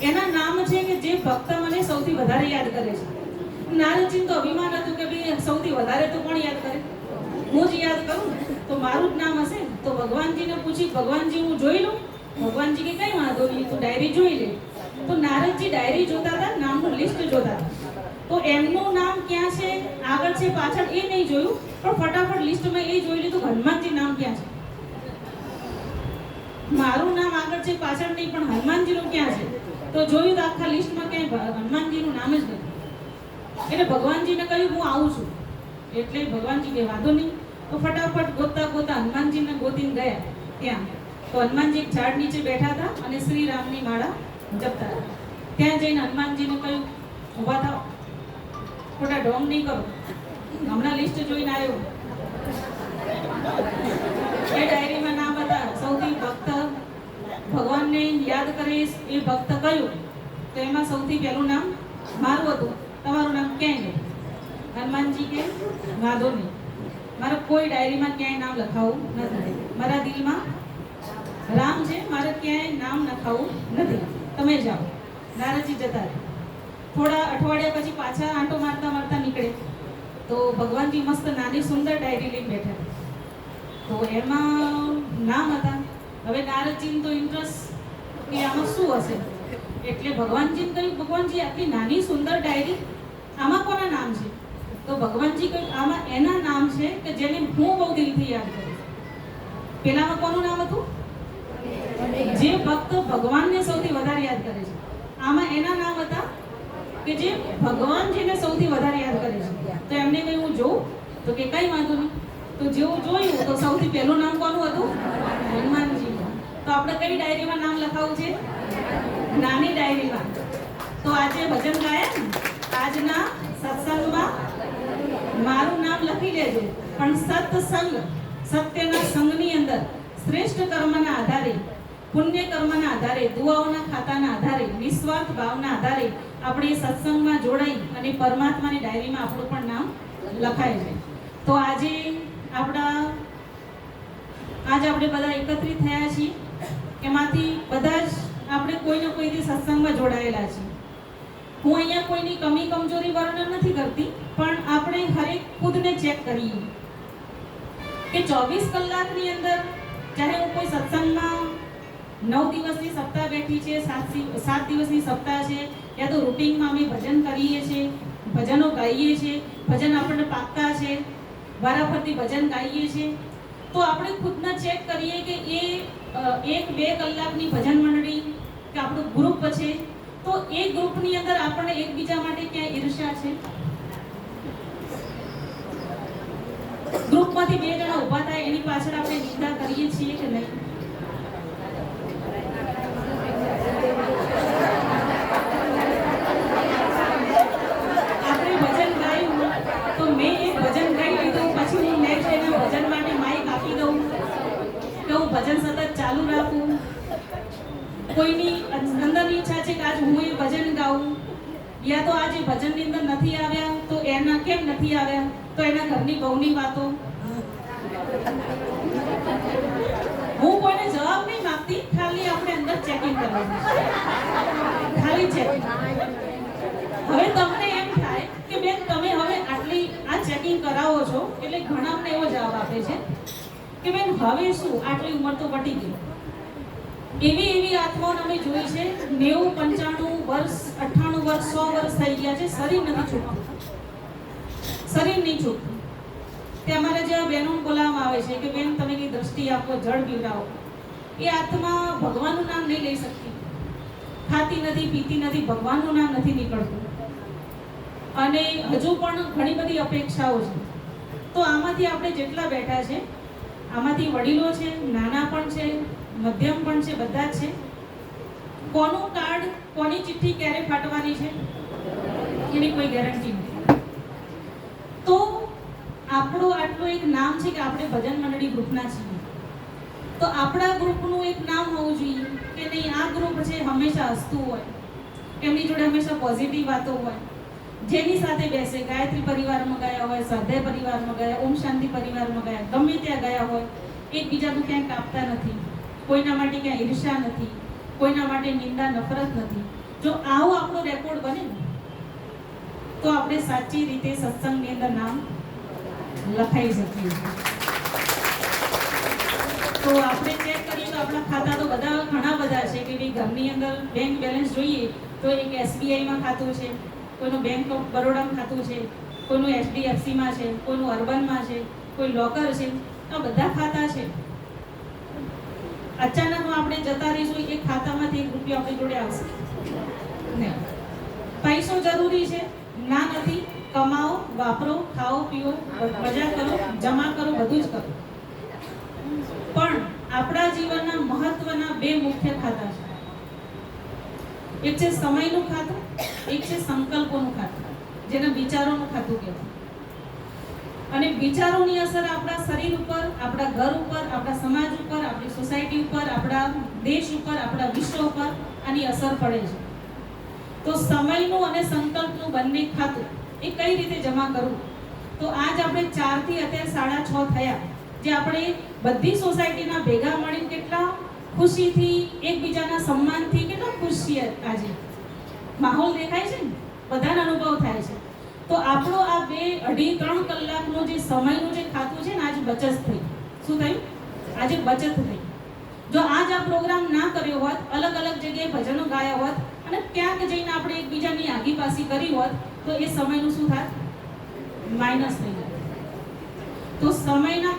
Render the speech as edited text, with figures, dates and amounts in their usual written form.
એના નામ છે કે જે ભક્ત મને સૌથી વધારે યાદ કરે છે. નારદજી તો અભિમાન હતું કે ભાઈ સૌથી વધારે તો કોણ યાદ કરે, હું જ યાદ કરું તો મારું જ નામ હશે. તો ભગવાનજીને પૂછી, ભગવાનજી હું જોઈ લઉં? ભગવાનજી કે કઈ વાંધો નહીં, તું ડાયરી જોઈ લે. તો નારદજી ડાયરી જોતા હતા, નામનું લિસ્ટ જોતા હતા. તો એમનું નામ ક્યાં છે, આગળ છે પાછળ એ નહીં જોયું, પણ ફટાફટ લિસ્ટમાં એ જોઈ લીધું હનુમાનજી નામ ક્યાં છે. મારું નામ આગળ છે પાછળ નહીં, પણ હનુમાનજીનું ક્યાં છે. તો જોયું તો આખા લિસ્ટમાં ક્યાંય હનુમાનજીનું નામ જ નથી. એટલે ભગવાનજીને કહ્યું હું આવું છું. એટલે ભગવાનજી કે વાંધો નહીં. તો ફટાફટ ગોતતા ગોતતા હનુમાનજીને ગોતીને ગયા ત્યાં. તો હનુમાનજી એક ઝાડ નીચે બેઠા હતા અને શ્રી રામની માળા જપતા હતા. ત્યાં જઈને હનુમાનજીને કહ્યું ઊભા થાઓ, ખોટા ઢોંગ નહીં કરો, હમણાં લિસ્ટ જોઈને આવ્યો. એ ડાયરીમાં નામ હતા સૌથી ભક્ત ભગવાનને યાદ કરીશ એ ભક્ત કયું, તો એમાં સૌથી પહેલું નામ મારું હતું. તમારું નામ ક્યાંય નહીં. હનુમાનજી કે વાંધો નહીં, મારે કોઈ ડાયરીમાં ક્યાંય નામ લખાવું નથી. મારા દિલમાં રામ છે, મારે ક્યાંય નામ લખાવું નથી, તમે જાઓ. નારદજી જતા રહે. થોડા અઠવાડિયા પછી પાછા આંટો મારતા મારતા નીકળે તો ભગવાનજી મસ્ત નાની સુંદર ડાયરી લઈને બેઠા. તો એમાં નામ હતા. હવે નારદજીને તો ઇન્ટરેસ્ટ કે આમાં શું હશે, એટલે ભગવાનજીને કહ્યું ભગવાનજી આટલી નાની સુંદર ડાયરી, આમાં કોના નામ છે? તો ભગવાનજી કહ્યું આમાં એના નામ છે કે જેને હું બહુ દિલથી યાદ કરું. પેલામાં કોનું નામ હતું? જે ભક્ત ભગવાનને સૌથી વધારે યાદ કરે છે. આમાં એના નામ હતા કે જે ભગવાન જેને સૌથી વધારે યાદ કરે છે. તો એમને કહ્યું હું જોઉં, તો કે કઈ વાંધો નહીં. તો જેવું જોયું તો સૌથી પહેલું નામ કોનું હતું? હનુમાનજી. તો આપણે કઈ ડાયરીમાં નામ લખાવું છે? નાની ડાયરીમાં. તો આજે ભજન ગાયા ને, આજના સત્સંગમાં મારું નામ લખી લેજો. પણ સત્સંગ, સત્યના સંગની અંદર શ્રેષ્ઠ કર્મના આધારે, પુણ્ય કર્મના આધારે, દુઆઓના ખાતાના આધારે, નિસ્વાર્થ ભાવના આધારે આપણે સત્સંગમાં જોડાઈ અને પરમાત્માની ડાયરીમાં આપણું પણ નામ લખાય છે. તો આજે આપણે બધા એકત્રિત થયા છીએ, એમાંથી બધા જ આપણે કોઈને કોઈથી સત્સંગમાં જોડાયેલા છીએ. હું અહીંયા કોઈની કમી કમજોરી વર્ણન નથી કરતી, પણ આપણે હરેક ખુદને ચેક કરીએ કે 24 કલાકની અંદર જ્યારે હું કોઈ સત્સંગમાં 9 દિવસની સપ્તાહ બેઠી છે, 7 દિવસની સપ્તાહ છે, યા તો રૂટિનમાં અમે ભજન કરીએ છીએ, ભજનો ગાઈએ છીએ, ભજન આપણને પાક્કા છે, વારાફરતી ભજન ગાઈએ છીએ, તો આપણે ખુદને ચેક કરીએ કે એ 1-2 કલાકની ભજન મંડળી કે આપણું ગ્રુપ છે, તો એ ગ્રુપની અંદર આપણને એકબીજા માટે ક્યાંય ઈર્ષ્યા છે? ગ્રુપમાંથી 2 જણા ઊભા થાય એની પાછળ આપણે નિંદા કરીએ છીએ કે નહીં? આપણે ભજન ગાયું તો મેં એક ભજન ગાઈ લીધું, પછી હું નેક્સ્ટ એના ભજન માટે માઇક આપી દઉં કે હું ભજન સતત ચાલુ રાખું. કોઈની અંદરની ઈચ્છા છે કે આજ હું એ ભજન ગાઉં, યા તો આજે ભજનની અંદર નથી આવ્યા તો એના કેમ નથી આવ્યા, તો એના ઘરની બહુની વાતો. હું કોઈને જવાબ નહીં માંગતી, ખાલી આપણે અંદર ચેકિંગ કરવાનું, ખાલી ચેકિંગ. હવે તમને એમ થાય કે બેન તમે હવે આટલી આ ચેકિંગ કરાવો છો, એટલે ઘણા અમને એવો જવાબ આપે છે કે બેન હવે શું, આટલી ઉંમર તો પટી ગઈ. એવી આત્માઓને અમે જોઈ છે 90, 95 વર્ષ, 98 વર્ષ, 100 વર્ષ થઈ ગયા છે, શરીર નથી છૂટતું, શરીર નહીં છૂટતું. તે અમારે જેવા બહેનોને બોલાવવામાં આવે છે કે બેન તમે કઈ દ્રષ્ટિ આપો, જળ પીવડાવો. એ આત્મા ભગવાનનું નામ નહીં લઈ શકતી, ખાતી નથી, પીતી નથી, ભગવાનનું નામ નથી નીકળતું, અને હજુ પણ ઘણી બધી અપેક્ષાઓ છે. તો આમાંથી આપણે જેટલા બેઠા છે, આમાંથી વડીલો છે, નાના પણ છે, મધ્યમ પણ છે, બધા જ છે. કોનું કાર્ડ, કોની ચિઠ્ઠી ક્યારે ફાટવાની છે એની કોઈ ગેરંટી નથી. તો આપણું આટલું એક નામ છે કે આપણે ભજન મંડળી ગ્રુપના છીએ. તો આપણા ગ્રુપનું એક નામ હોવું જોઈએ કે નહીં આ ગ્રુપ છે હંમેશા હસતું હોય, એમની જોડે હંમેશા પોઝિટિવ વાતો હોય, જેની સાથે બેસે, ગાયત્રી પરિવારમાં ગયા હોય, સ્વાધ્યાય પરિવારમાં ગયા, ઓમ શાંતિ પરિવારમાં ગયા, ગમે ત્યાં ગયા હોય, એકબીજાનું ક્યાંય કાપતા નથી, કોઈના માટે ક્યાંય ઈર્ષા નથી, કોઈના માટે નિંદા નફરત નથી. જો આવો આપણો રેકોર્ડ બને ને તો આપણે સાચી રીતે સત્સંગની અંદર નામ લખાઈ શકીએ છીએ. તો આપણે ચેક કરીએ તો આપણા ખાતા તો બધા ઘણા બધા છે કે ભાઈ ઘરની અંદર બેંક બેલેન્સ જોઈએ તો એક એસબીઆઈમાં ખાતું છે, કોઈનું બેંક ઓફ બરોડામાં ખાતું છે, કોઈનું એચડીએફસીમાં છે, કોઈનું અર્બનમાં છે, કોઈ લોકર છે. આ બધા ખાતા છે. અચાનક આપણે જતા રહીશું એક ખાતામાંથી 1 રૂપિયો આપણી જોડે આવશે નહીં. પૈસો જરૂરી છે ના નથી, કમાઓ, વાપરો, ખાઓ, પીઓ, મજા કરો, જમા કરો, બધું જ કરો. પણ આપણા જીવનના મહત્વના 2 મુખ્ય ખાતા છે. એક છે સમયનું ખાતું, એક છે સંકલ્પોનું ખાતું, જેને વિચારોનું ખાતું કહેવાય. અને વિચારોની અસર આપણા શરીર ઉપર, આપણા ઘર ઉપર, આપણા સમાજ ઉપર, આપણી સોસાયટી ઉપર, આપણા દેશ ઉપર, આપણા વિશ્વ ઉપર આની અસર પડે છે. તો સમયનું અને સંકલ્પનું બંને ખાતું એ કઈ રીતે જમા કરવું? તો આજ આપણે 4 થી અત્યારે 6:30 થયા, જે આપણે બધી સોસાયટીના ભેગા મળીને કેટલા ખુશીથી એકબીજાના સન્માનથી કેટલા ખુશ છીએ. આજે માહોલ દેખાય છે ને, બધાનો અનુભવ થાય છે. તો આપણો આ 2, 2.5, 3 કલાકનો જે સમયનું જે ખાતું છે ને, આજે બચત થઈ. શું થયું? આજે બચત થઈ. જો આજ આ પ્રોગ્રામ ના કર્યો હોત, અલગ અલગ જગ્યાએ ભજનો ગાયા હોત અને ક્યાંક જઈને આપણે એકબીજાની આગીપાસી કરી હોત તો એ સમયનું શું થાત? માઇનસ થઈ જાય. તો સમયના